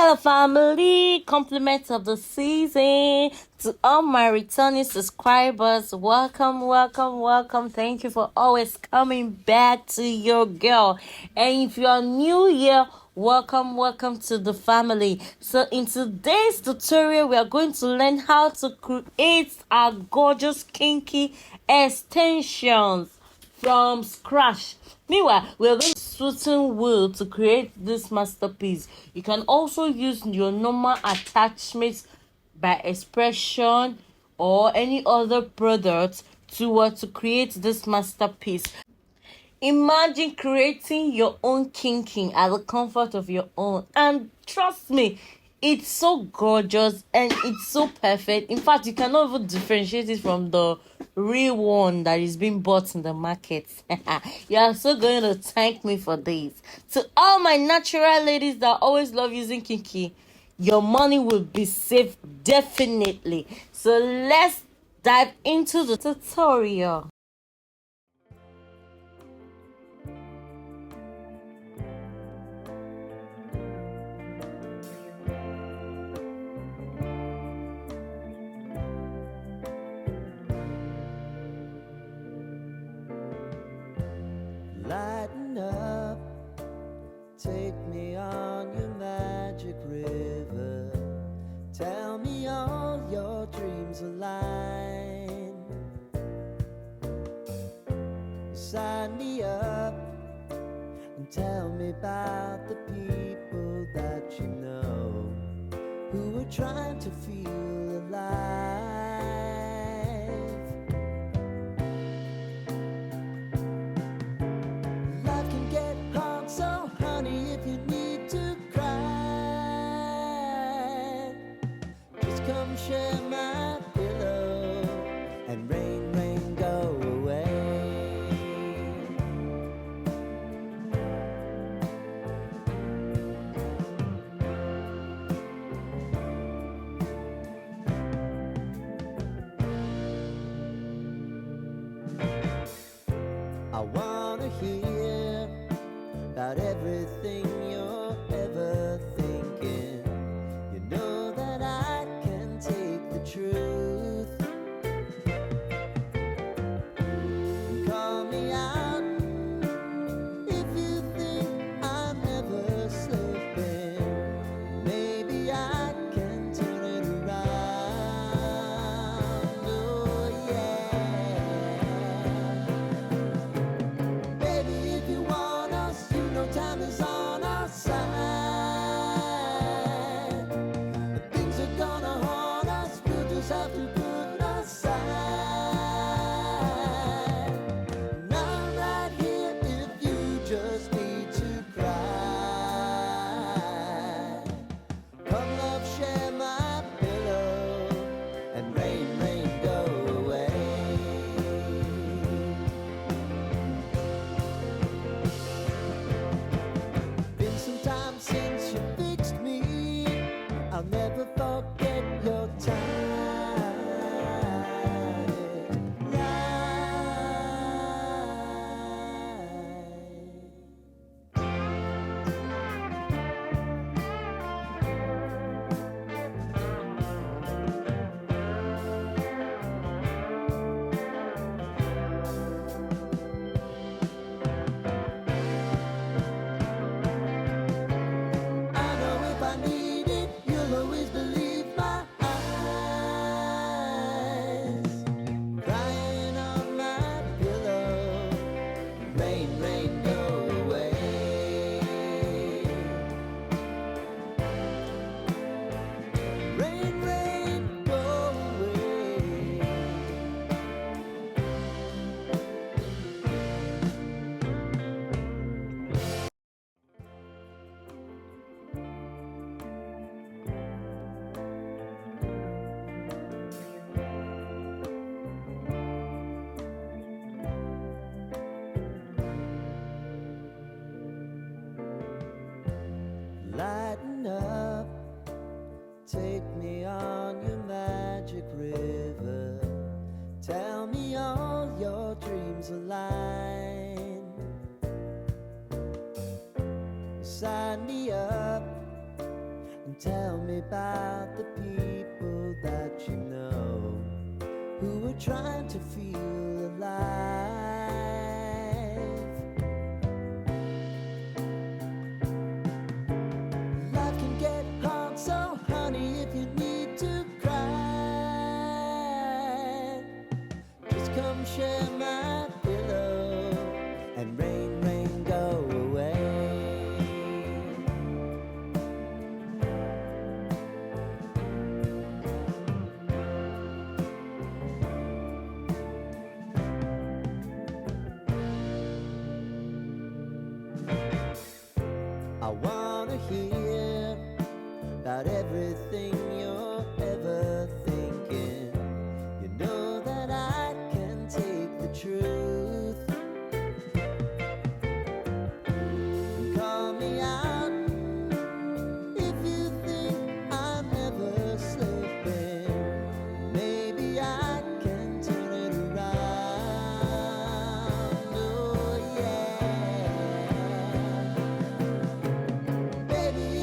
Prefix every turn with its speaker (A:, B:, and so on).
A: Hello, family. Compliments of the season to all my returning subscribers. Welcome, welcome, welcome. Thank you for always coming back to your girl. And if you are new here, welcome, welcome to the family. So, in today's tutorial, we are going to learn how to create our gorgeous kinky extensions from scratch. Meanwhile, we're going to suiting wool to create this masterpiece. You can also use your normal attachments by expression or any other product to create this masterpiece. Imagine creating your own kinking at the comfort of your own, and trust me, it's so gorgeous and it's so perfect. In fact, you cannot even differentiate it from the real one that is being bought in the market. You are so going to thank me for this. To all my natural ladies that always love using kinky, your money will be saved definitely. So let's dive into the tutorial.
B: Lighten up, take me on your magic river. Tell me all your dreams align. Sign me up and tell me about the people that you know who are trying to feel alive. So honey, if you need to cry, just come share my pillow and rain, rain, go away. I wanna hear about everything you're ever thinking. You know that I can take the truth. Call me out if you think I'm ever slipping. Maybe I can turn it around. Oh yeah. Baby, if you want us, you know time is on our side. But things are gonna haunt us, we'll just have to put aside. And I'm right here if you just need to cry. Come love, share my pillow and rain, rain, go away. Been some time since you fixed me. I'll never forget your time. I know if I need it, you'll always believe my eyes. Crying on my pillow, rain, rain, go away. Rain, rain, go away. Lighten up, take me on your magic river. Tell me all your dreams align. Sign me up and tell me about the people that you know who are trying to feel alive. Life can get hard, so honey, if you need to cry, just come share my pillow and rain, rain, go away. I wanna hear about everything you're ever thinking. You know that I can take the truth. Call me out if you think I'm never slipping. Maybe I can turn it around. Oh yeah. Baby,